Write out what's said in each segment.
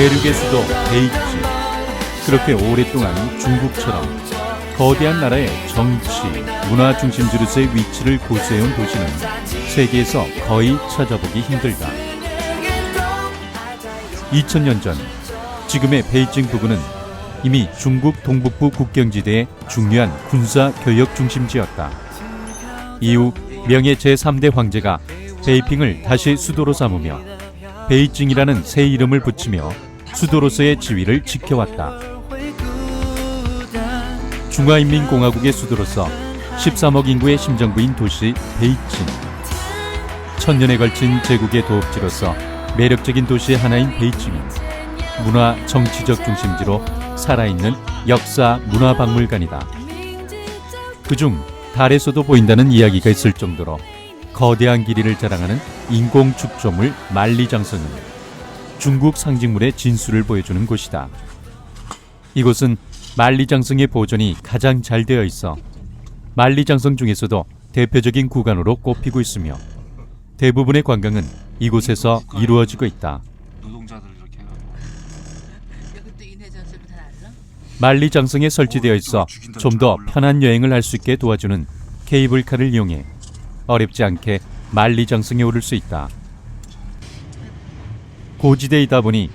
대륙의 수도 베이징. 그렇게 오랫동안 중국처럼 거대한 나라의 정치, 문화 중심지로서의 위치를 고수해온 도시는 세계에서 거의 찾아보기 힘들다. 2000년 전 지금의 베이징 부근은 이미 중국 동북부 국경지대의 중요한 군사 교역 중심지였다. 이후 명의 제3대 황제가 베이핑을 다시 수도로 삼으며 베이징이라는 새 이름을 붙이며 수도로서의 지위를 지켜왔다. 중화인민공화국의 수도로서 13억 인구의 심정부인 도시 베이징. 천년에 걸친 제국의 도읍지로서 매력적인 도시의 하나인 베이징은 문화 정치적 중심지로 살아있는 역사 문화박물관이다. 그중 달에서도 보인다는 이야기가 있을 정도로 거대한 길이를 자랑하는 인공 축조물 만리장성은 중국 상징물의 진수를 보여주는 곳이다. 이곳은 만리장성의 보존이 가장 잘 되어 있어 만리장성 중에서도 대표적인 구간으로 꼽히고 있으며 대부분의 관광은 이곳에서 이루어지고 있다. 만리장성에 설치되어 있어 좀 더 편한 여행을 할 수 있게 도와주는 케이블카를 이용해 어렵지 않게 만리장성에 오를 수 있다. 고지대이다 보니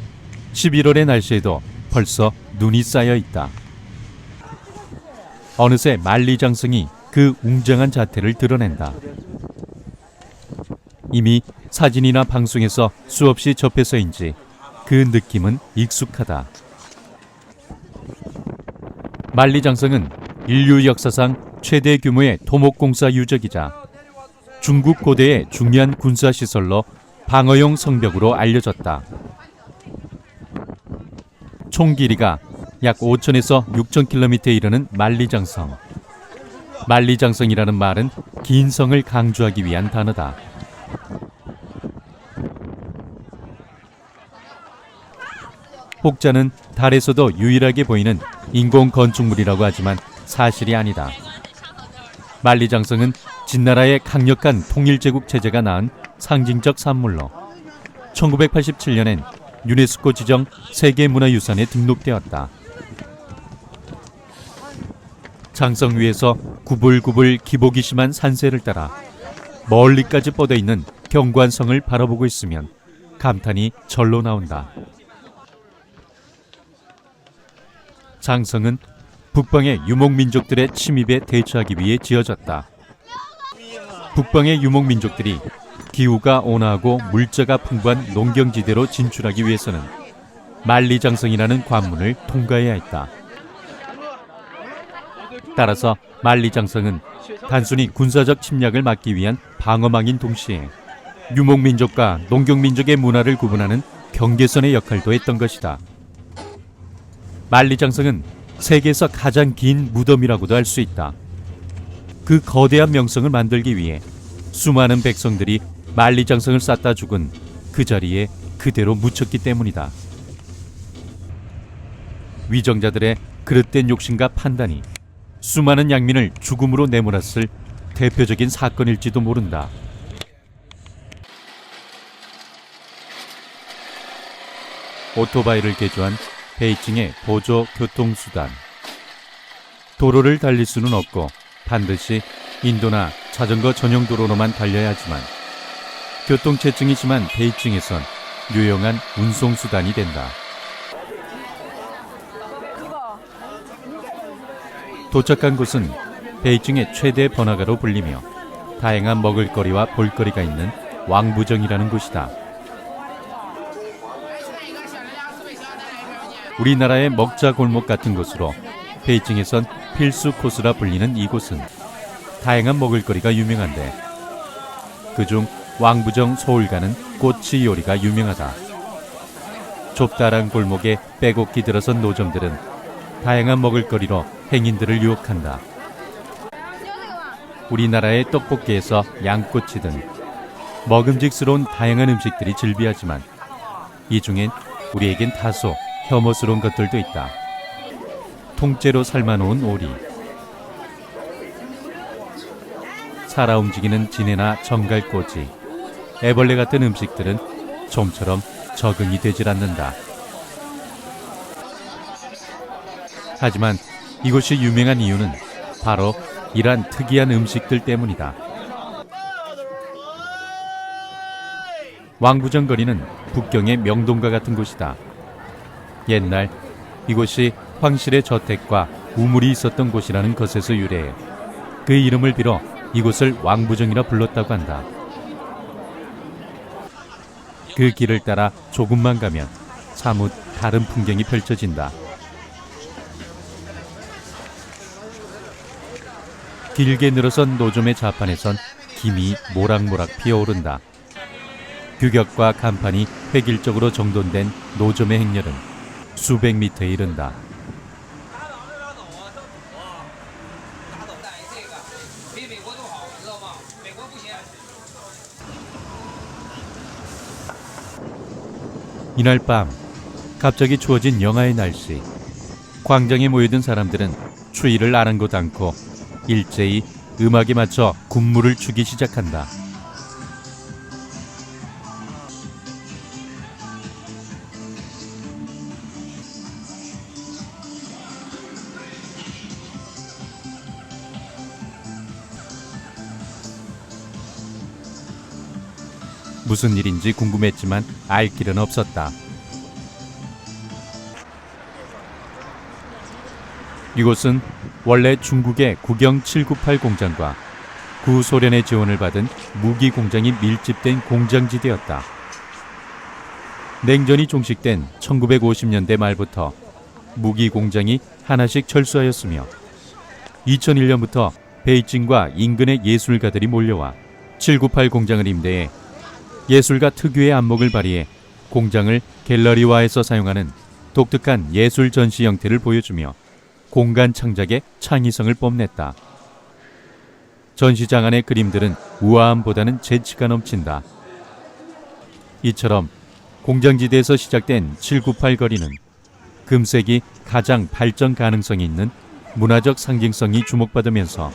11월의 날씨에도 벌써 눈이 쌓여 있다. 어느새 만리장성이 그 웅장한 자태를 드러낸다. 이미 사진이나 방송에서 수없이 접해서인지 그 느낌은 익숙하다. 만리장성은 인류 역사상 최대 규모의 토목공사 유적이자 중국 고대의 중요한 군사시설로 방어용 성벽으로 알려졌다. 총 길이가 약 5,000에서 6,000km에 이르는 만리장성. 만리장성이라는 말은 긴 성을 강조하기 위한 단어다. 혹자는 달에서도 유일하게 보이는 인공 건축물이라고 하지만 사실이 아니다. 만리장성은 진나라의 강력한 통일제국 체제가 낳은 상징적 산물로 1987년엔 유네스코 지정 세계문화유산에 등록되었다. 장성 위에서 구불구불 기복이 심한 산세를 따라 멀리까지 뻗어있는 경관성을 바라보고 있으면 감탄이 절로 나온다. 장성은 북방의 유목민족들의 침입에 대처하기 위해 지어졌다. 북방의 유목민족들이 기후가 온화하고 물자가 풍부한 농경지대로 진출하기 위해서는 만리장성이라는 관문을 통과해야 했다. 따라서 만리장성은 단순히 군사적 침략을 막기 위한 방어망인 동시에 유목민족과 농경민족의 문화를 구분하는 경계선의 역할도 했던 것이다. 만리장성은 세계에서 가장 긴 무덤이라고도 할 수 있다. 그 거대한 명성을 만들기 위해 수많은 백성들이 만리장성을 쌓다 죽은 그 자리에 그대로 묻혔기 때문이다. 위정자들의 그릇된 욕심과 판단이 수많은 양민을 죽음으로 내몰았을 대표적인 사건일지도 모른다. 오토바이를 개조한 베이징의 보조 교통수단. 도로를 달릴 수는 없고 반드시 인도나 자전거 전용 도로로만 달려야 하지만 교통체증이 심한 베이징에선 유용한 운송수단이 된다. 도착한 곳은 베이징의 최대 번화가로 불리며 다양한 먹을거리와 볼거리가 있는 왕부정이라는 곳이다. 우리나라의 먹자 골목 같은 곳으로 베이징에선 필수 코스라 불리는 이곳은 다양한 먹을거리가 유명한데 그중 왕부정 소울가는 꼬치 요리가 유명하다. 좁다란 골목에 빼곡히 들어선 노점들은 다양한 먹을거리로 행인들을 유혹한다. 우리나라의 떡볶이에서 양꼬치 등 먹음직스러운 다양한 음식들이 즐비하지만 이 중엔 우리에겐 다소 혐오스러운 것들도 있다. 통째로 삶아놓은 오리, 살아 움직이는 지네나 정갈꼬지, 애벌레 같은 음식들은 좀처럼 적응이 되질 않는다. 하지만 이곳이 유명한 이유는 바로 이러한 특이한 음식들 때문이다. 왕부정 거리는 북경의 명동과 같은 곳이다. 옛날 이곳이 황실의 저택과 우물이 있었던 곳이라는 것에서 유래해 그 이름을 빌어 이곳을 왕부정이라 불렀다고 한다. 그 길을 따라 조금만 가면 사뭇 다른 풍경이 펼쳐진다. 길게 늘어선 노점의 좌판에선 김이 모락모락 피어오른다. 규격과 간판이 획일적으로 정돈된 노점의 행렬은 수백 미터에 이른다. 이날 밤 갑자기 추워진 영하의 날씨. 광장에 모여든 사람들은 추위를 아랑곳 않고 일제히 음악에 맞춰 군무를 추기 시작한다. 무슨 일인지 궁금했지만 알 길은 없었다. 이곳은 원래 중국의 국영 798 공장과 구소련의 지원을 받은 무기 공장이 밀집된 공장지대였다. 냉전이 종식된 1950년대 말부터 무기 공장이 하나씩 철수하였으며 2001년부터 베이징과 인근의 예술가들이 몰려와 798 공장을 임대해 예술가 특유의 안목을 발휘해 공장을 갤러리화해서 사용하는 독특한 예술 전시 형태를 보여주며 공간 창작의 창의성을 뽐냈다. 전시장 안의 그림들은 우아함보다는 재치가 넘친다. 이처럼 공장지대에서 시작된 798 거리는 금세기 가장 발전 가능성이 있는 문화적 상징성이 주목받으면서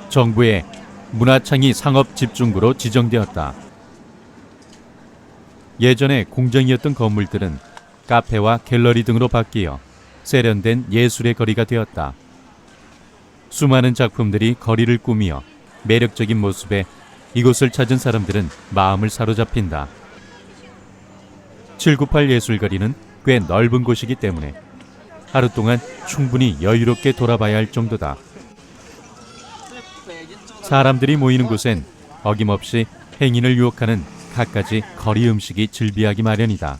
정부의 문화창의 상업 집중구로 지정되었다. 예전에 공장이었던 건물들은 카페와 갤러리 등으로 바뀌어 세련된 예술의 거리가 되었다. 수많은 작품들이 거리를 꾸미어 매력적인 모습에 이곳을 찾은 사람들은 마음을 사로잡힌다. 798 예술거리는 꽤 넓은 곳이기 때문에 하루 동안 충분히 여유롭게 돌아봐야 할 정도다. 사람들이 모이는 곳엔 어김없이 행인을 유혹하는 갖가지 거리 음식이 즐비하기 마련이다.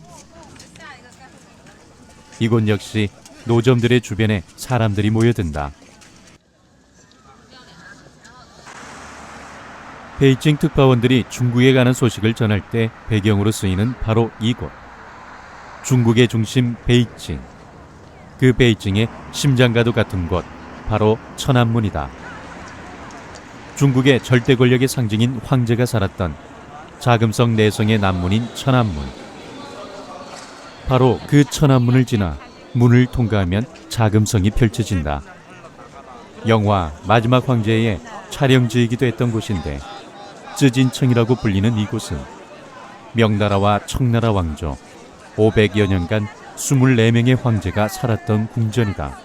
이곳 역시 노점들의 주변에 사람들이 모여든다. 베이징 특파원들이 중국에 가는 소식을 전할 때 배경으로 쓰이는 바로 이곳. 중국의 중심 베이징. 그 베이징의 심장과도 같은 곳, 바로 천안문이다. 중국의 절대 권력의 상징인 황제가 살았던 자금성 내성의 남문인 천안문. 바로 그 천안문을 지나 문을 통과하면 자금성이 펼쳐진다. 영화 마지막 황제의 촬영지이기도 했던 곳인데 쯔진청이라고 불리는 이곳은 명나라와 청나라 왕조 500여 년간 24명의 황제가 살았던 궁전이다.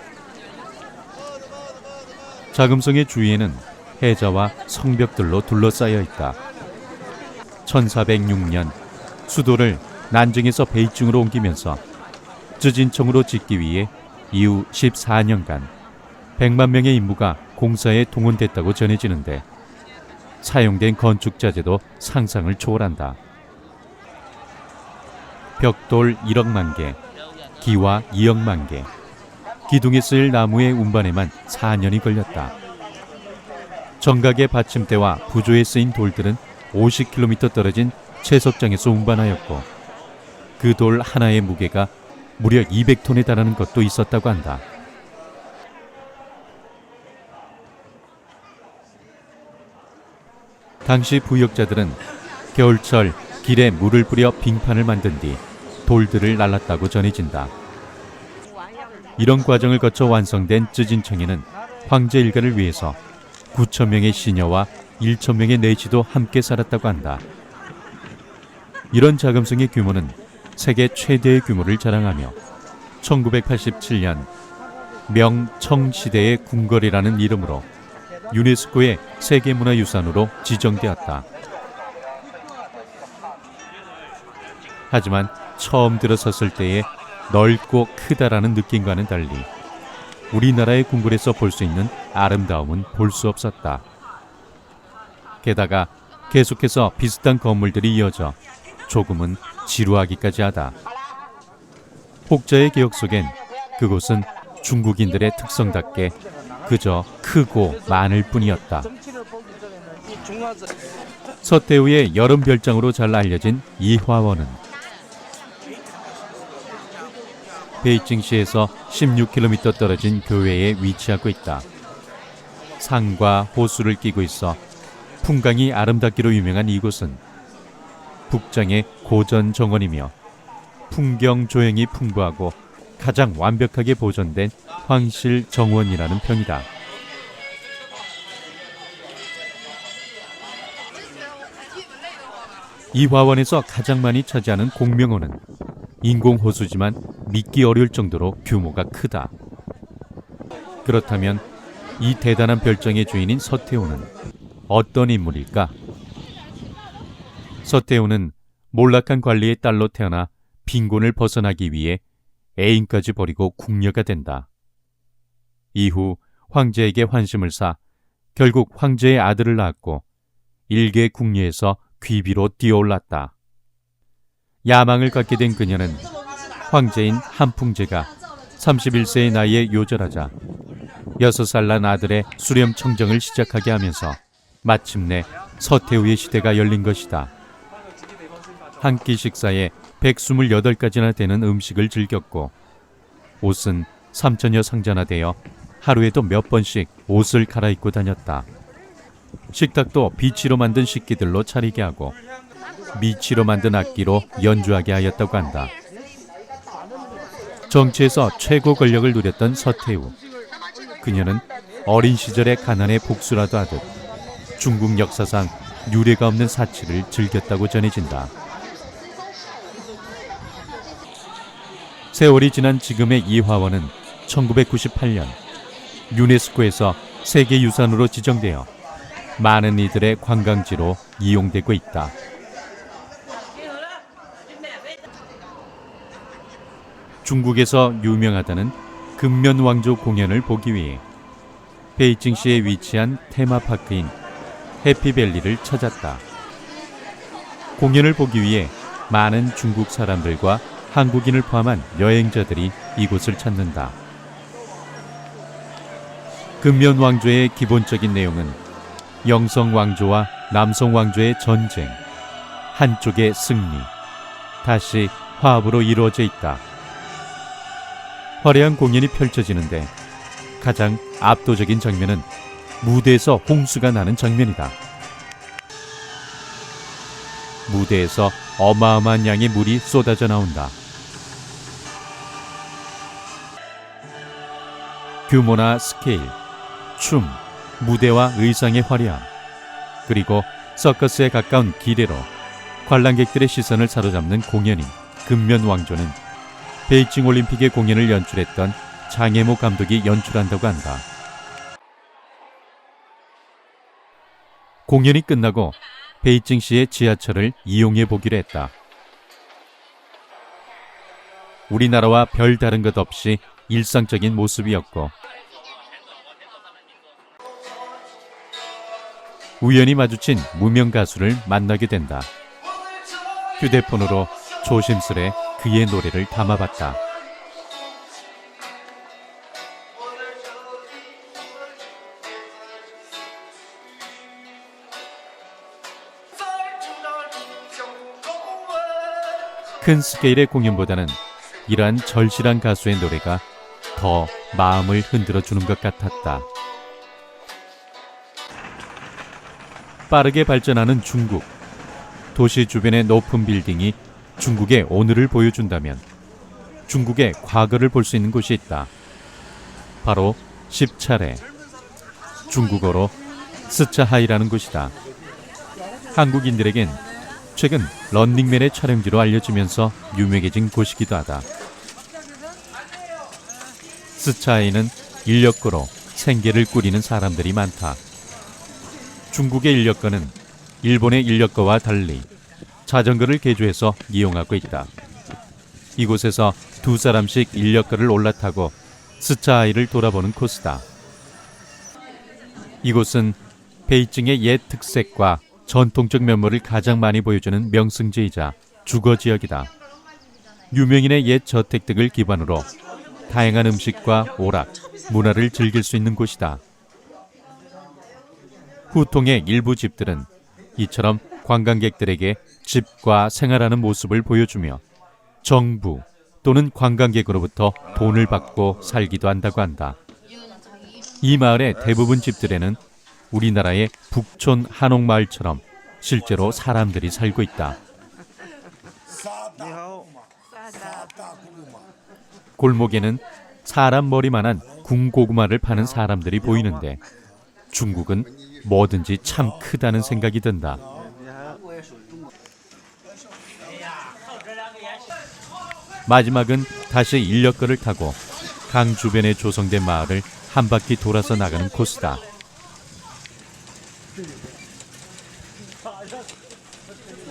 자금성의 주위에는 해자와 성벽들로 둘러싸여 있다. 1406년 수도를 난징에서 베이징으로 옮기면서 쯔진청으로 짓기 위해 이후 14년간 100만 명의 인부가 공사에 동원됐다고 전해지는데 사용된 건축자재도 상상을 초월한다. 벽돌 1억만 개, 기와 2억만 개, 기둥에 쓰일 나무의 운반에만 4년이 걸렸다. 정각의 받침대와 부조에 쓰인 돌들은 50km 떨어진 채석장에서 운반하였고 그 돌 하나의 무게가 무려 200톤에 달하는 것도 있었다고 한다. 당시 부역자들은 겨울철 길에 물을 뿌려 빙판을 만든 뒤 돌들을 날랐다고 전해진다. 이런 과정을 거쳐 완성된 쯔진청에는 황제 일가를 위해서 9,000명의 시녀와 1,000명의 내시도 함께 살았다고 한다. 이런 자금성의 규모는 세계 최대의 규모를 자랑하며 1987년 명청시대의 궁궐이라는 이름으로 유네스코의 세계문화유산으로 지정되었다. 하지만 처음 들어섰을 때의 넓고 크다라는 느낌과는 달리 우리나라의 궁궐에서 볼 수 있는 아름다움은 볼 수 없었다. 게다가 계속해서 비슷한 건물들이 이어져 조금은 지루하기까지 하다. 혹자의 기억 속엔 그곳은 중국인들의 특성답게 그저 크고 많을 뿐이었다. 서태후의 여름 별장으로 잘 알려진 이 화원은 베이징시에서 16km 떨어진 교외에 위치하고 있다. 산과 호수를 끼고 있어 풍광이 아름답기로 유명한 이곳은 북장의 고전 정원이며 풍경 조형이 풍부하고 가장 완벽하게 보존된 황실 정원이라는 평이다. 이 화원에서 가장 많이 차지하는 공명호는 인공호수지만 믿기 어려울 정도로 규모가 크다. 그렇다면 이 대단한 별장의 주인인 서태후는 어떤 인물일까? 서태후는 몰락한 관리의 딸로 태어나 빈곤을 벗어나기 위해 애인까지 버리고 궁녀가 된다. 이후 황제에게 환심을 사 결국 황제의 아들을 낳았고 일개 궁녀에서 귀비로 뛰어올랐다. 야망을 갖게 된 그녀는 황제인 한풍제가 31세의 나이에 요절하자 6살 난 아들의 수렴 청정을 시작하게 하면서 마침내 서태후의 시대가 열린 것이다. 한 끼 식사에 128가지나 되는 음식을 즐겼고 옷은 3천여 상자나 되어 하루에도 몇 번씩 옷을 갈아입고 다녔다. 식탁도 비치로 만든 식기들로 차리게 하고 미치로 만든 악기로 연주하게 하였다고 한다. 정치에서 최고 권력을 누렸던 서태후. 그녀는 어린 시절의 가난의 복수라도 하듯 중국 역사상 유례가 없는 사치를 즐겼다고 전해진다. 세월이 지난 지금의 이 화원은 1998년 유네스코에서 세계유산으로 지정되어 많은 이들의 관광지로 이용되고 있다. 중국에서 유명하다는 근면왕조 공연을 보기 위해 베이징시에 위치한 테마파크인 해피밸리를 찾았다. 공연을 보기 위해 많은 중국 사람들과 한국인을 포함한 여행자들이 이곳을 찾는다. 근면왕조의 기본적인 내용은 영성왕조와 남성왕조의 전쟁, 한쪽의 승리, 다시 화합으로 이루어져 있다. 화려한 공연이 펼쳐지는데 가장 압도적인 장면은 무대에서 홍수가 나는 장면이다. 무대에서 어마어마한 양의 물이 쏟아져 나온다. 규모나 스케일, 춤, 무대와 의상의 화려함, 그리고 서커스에 가까운 기례로 관람객들의 시선을 사로잡는 공연인 근면왕조는 베이징 올림픽의 공연을 연출했던 장혜모 감독이 연출한다고 한다. 공연이 끝나고 베이징시의 지하철을 이용해 보기로 했다. 우리나라와 별 다른 것 없이 일상적인 모습이었고 우연히 마주친 무명 가수를 만나게 된다. 휴대폰으로 조심스레 그의 노래를 담아봤다. 큰 스케일의 공연보다는 이러한 절실한 가수의 노래가 더 마음을 흔들어 주는 것 같았다. 빠르게 발전하는 중국. 도시 주변의 높은 빌딩이 중국의 오늘을 보여준다면 중국의 과거를 볼 수 있는 곳이 있다. 바로 10차례. 중국어로 스차하이라는 곳이다. 한국인들에겐 최근 런닝맨의 촬영지로 알려지면서 유명해진 곳이기도 하다. 스차에는 인력거로 생계를 꾸리는 사람들이 많다. 중국의 인력거는 일본의 인력거와 달리 자전거를 개조해서 이용하고 있다. 이곳에서 두 사람씩 인력거를 올라타고 스차아이를 돌아보는 코스다. 이곳은 베이징의 옛 특색과 전통적 면모를 가장 많이 보여주는 명승지이자 주거지역이다. 유명인의 옛 저택 등을 기반으로 다양한 음식과 오락, 문화를 즐길 수 있는 곳이다. 후통의 일부 집들은 이처럼 관광객들에게 집과 생활하는 모습을 보여주며 정부 또는 관광객으로부터 돈을 받고 살기도 한다고 한다. 이 마을의 대부분 집들에는 우리나라의 북촌 한옥마을처럼 실제로 사람들이 살고 있다. 골목에는 사람 머리만한 군고구마를 파는 사람들이 보이는데 중국은 뭐든지 참 크다는 생각이 든다. 마지막은 다시 인력거를 타고 강 주변에 조성된 마을을 한 바퀴 돌아서 나가는 코스다.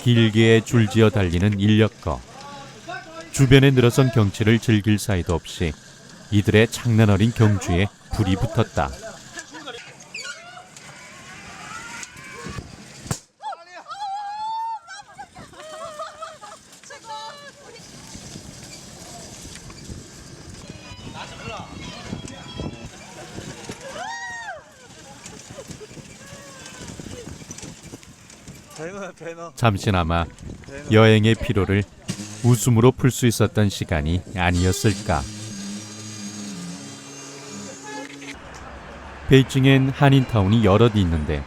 길게 줄지어 달리는 인력거. 주변에 늘어선 경치를 즐길 사이도 없이 이들의 장난 어린 경주에 불이 붙었다. 잠시나마 여행의 피로를 웃음으로 풀 수 있었던 시간이 아니었을까. 베이징엔 한인타운이 여럿 있는데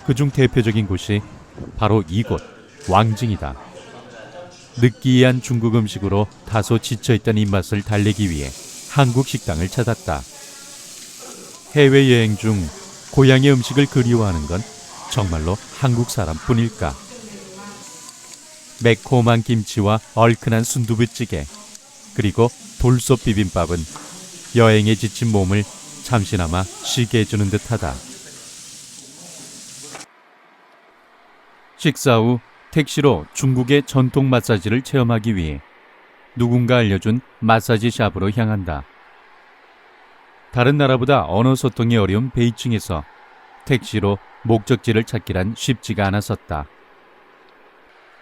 그중 대표적인 곳이 바로 이곳 왕징이다. 느끼한 중국 음식으로 다소 지쳐있던 입맛을 달래기 위해 한국 식당을 찾았다. 해외여행 중 고향의 음식을 그리워하는 건 정말로 한국 사람뿐일까. 매콤한 김치와 얼큰한 순두부찌개 그리고 돌솥 비빔밥은 여행에 지친 몸을 잠시나마 쉬게 해주는 듯하다. 식사 후 택시로 중국의 전통 마사지를 체험하기 위해 누군가 알려준 마사지 샵으로 향한다. 다른 나라보다 언어 소통이 어려운 베이징에서 택시로 목적지를 찾기란 쉽지가 않았었다.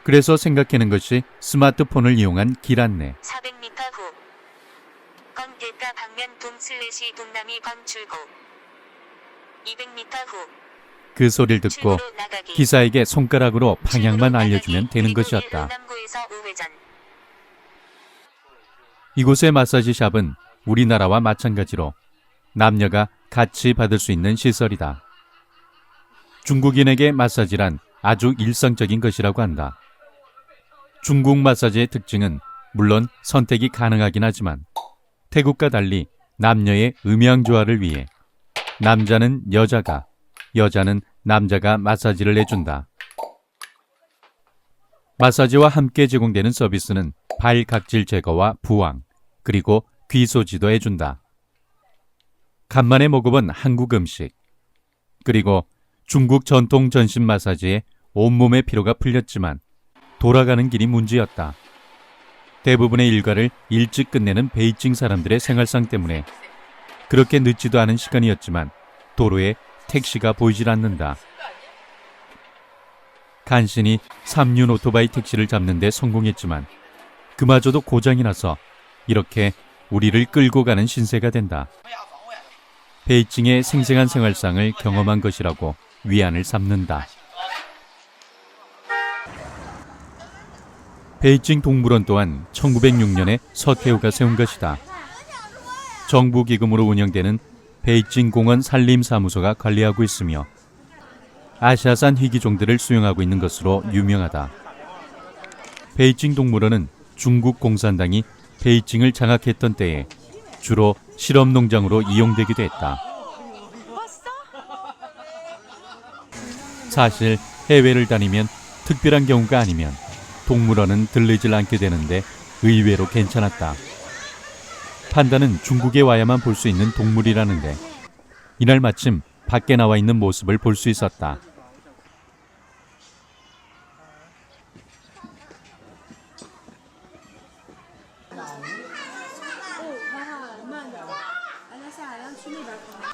그래서 생각해낸 것이 스마트폰을 이용한 길 안내. 400m 후 건길가 방면 동/동남이 건출구 200m 후 그 소리를 듣고 기사에게 손가락으로 방향만 알려주면 되는 것이었다. 이곳의 마사지 샵은 우리나라와 마찬가지로 남녀가 같이 받을 수 있는 시설이다. 중국인에게 마사지란 아주 일상적인 것이라고 한다. 중국 마사지의 특징은 물론 선택이 가능하긴 하지만 태국과 달리 남녀의 음양조화를 위해 남자는 여자가, 여자는 남자가 마사지를 해준다. 마사지와 함께 제공되는 서비스는 발 각질 제거와 부항, 그리고 귀소지도 해준다. 간만에 먹어본 한국 음식, 그리고 중국 전통 전신 마사지에 온몸의 피로가 풀렸지만 돌아가는 길이 문제였다. 대부분의 일과를 일찍 끝내는 베이징 사람들의 생활상 때문에 그렇게 늦지도 않은 시간이었지만 도로에 택시가 보이질 않는다. 간신히 3륜 오토바이 택시를 잡는 데 성공했지만 그마저도 고장이 나서 이렇게 우리를 끌고 가는 신세가 된다. 베이징의 생생한 생활상을 경험한 것이라고 위안을 삼는다. 베이징 동물원 또한 1906년에 서태후가 세운 것이다. 정부 기금으로 운영되는 베이징 공원 산림사무소가 관리하고 있으며 아시아산 희귀종들을 수용하고 있는 것으로 유명하다. 베이징 동물원은 중국 공산당이 베이징을 장악했던 때에 주로 실험농장으로 이용되기도 했다. 사실 해외를 다니면 특별한 경우가 아니면 동물원은 들르질 않게 되는데 의외로 괜찮았다. 판다는 중국에 와야만 볼 수 있는 동물이라는데 이날 마침 밖에 나와 있는 모습을 볼 수 있었다.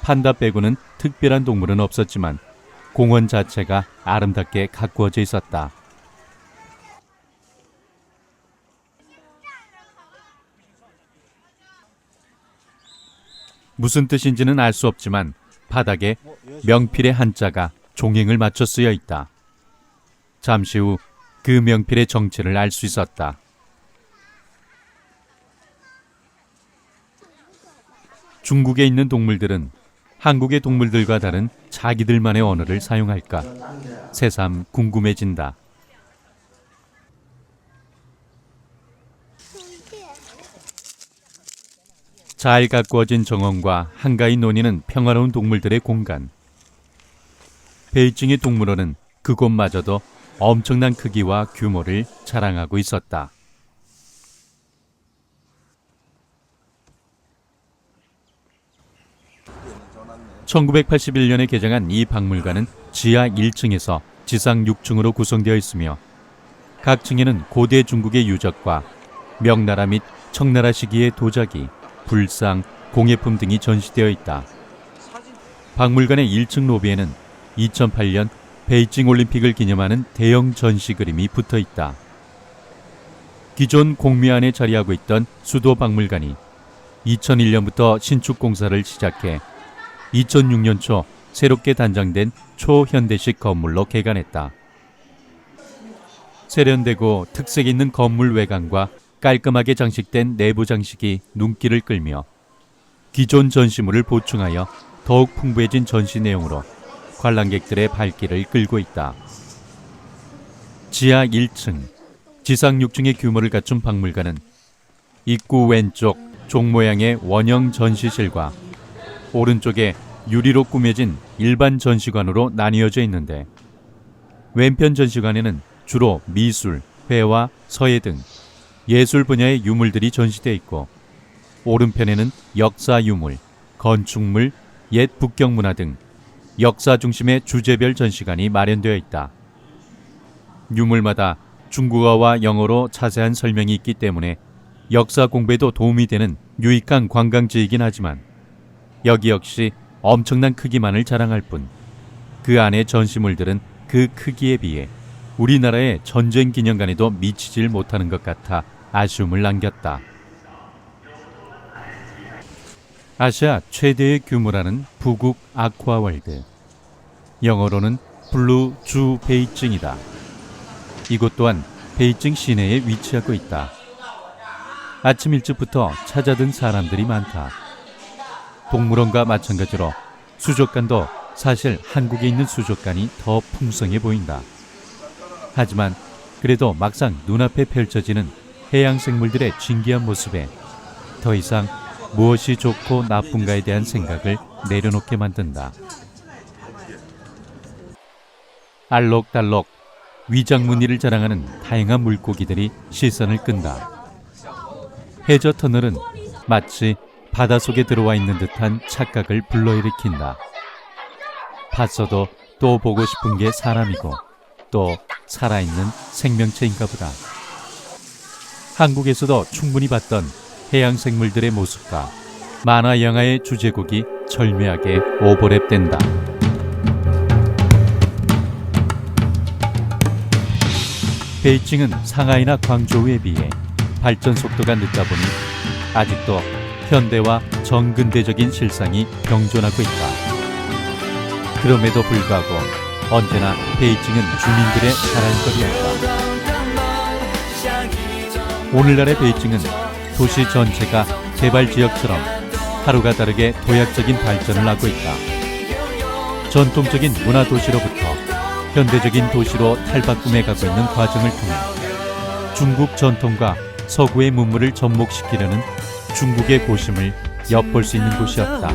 판다 빼고는 특별한 동물은 없었지만 공원 자체가 아름답게 가꾸어져 있었다. 무슨 뜻인지는 알 수 없지만 바닥에 명필의 한자가 종행을 맞춰 쓰여 있다. 잠시 후 그 명필의 정체를 알 수 있었다. 중국에 있는 동물들은 한국의 동물들과 다른 자기들만의 언어를 사용할까 새삼 궁금해진다. 잘 가꾸어진 정원과 한가히 노니는 평화로운 동물들의 공간. 베이징의 동물원은 그곳마저도 엄청난 크기와 규모를 자랑하고 있었다. (1981년에) 개장한 이 박물관은 지하 1층에서 지상 6층으로 구성되어 있으며 각 층에는 고대 중국의 유적과 명나라 및 청나라 시기의 도자기, 불상, 공예품 등이 전시되어 있다. 박물관의 1층 로비에는 2008년 베이징 올림픽을 기념하는 대형 전시 그림이 붙어 있다. 기존 공묘안에 자리하고 있던 수도 박물관이 2001년부터 신축 공사를 시작해 2006년 초 새롭게 단장된 초현대식 건물로 개관했다. 세련되고 특색 있는 건물 외관과 깔끔하게 장식된 내부 장식이 눈길을 끌며 기존 전시물을 보충하여 더욱 풍부해진 전시 내용으로 관람객들의 발길을 끌고 있다. 지하 1층, 지상 6층의 규모를 갖춘 박물관은 입구 왼쪽 종 모양의 원형 전시실과 오른쪽에 유리로 꾸며진 일반 전시관으로 나뉘어져 있는데 왼편 전시관에는 주로 미술, 회화, 서예 등 예술 분야의 유물들이 전시되어 있고 오른편에는 역사 유물, 건축물, 옛 북경 문화 등 역사 중심의 주제별 전시관이 마련되어 있다. 유물마다 중국어와 영어로 자세한 설명이 있기 때문에 역사 공부에도 도움이 되는 유익한 관광지이긴 하지만 여기 역시 엄청난 크기만을 자랑할 뿐 그 안의 전시물들은 그 크기에 비해 우리나라의 전쟁 기념관에도 미치질 못하는 것 같아 아쉬움을 남겼다. 아시아 최대의 규모라는 부국 아쿠아월드, 영어로는 블루 주 베이징이다. 이곳 또한 베이징 시내에 위치하고 있다. 아침 일찍부터 찾아든 사람들이 많다. 동물원과 마찬가지로 수족관도 사실 한국에 있는 수족관이 더 풍성해 보인다. 하지만 그래도 막상 눈앞에 펼쳐지는 해양 생물들의 신기한 모습에 더 이상 무엇이 좋고 나쁜가에 대한 생각을 내려놓게 만든다. 알록달록 위장무늬를 자랑하는 다양한 물고기들이 시선을 끈다. 해저 터널은 마치 바닷속에 들어와 있는 듯한 착각을 불러일으킨다. 봤어도 또 보고 싶은 게 사람이고 또 살아있는 생명체인가 보다. 한국에서도 충분히 봤던 해양 생물들의 모습과 만화 영화의 주제곡이 절묘하게 오버랩된다. 베이징은 상하이나 광저우에 비해 발전 속도가 늦다 보니 아직도 현대와 정근대적인 실상이 병존하고 있다. 그럼에도 불구하고 언제나 베이징은 주민들의 자랑거리였다. 오늘날의 베이징은 도시 전체가 개발지역처럼 하루가 다르게 도약적인 발전을 하고 있다. 전통적인 문화도시로부터 현대적인 도시로 탈바꿈해가고 있는 과정을 통해 중국 전통과 서구의 문물을 접목시키려는 중국의 고심을 엿볼 수 있는 곳이었다.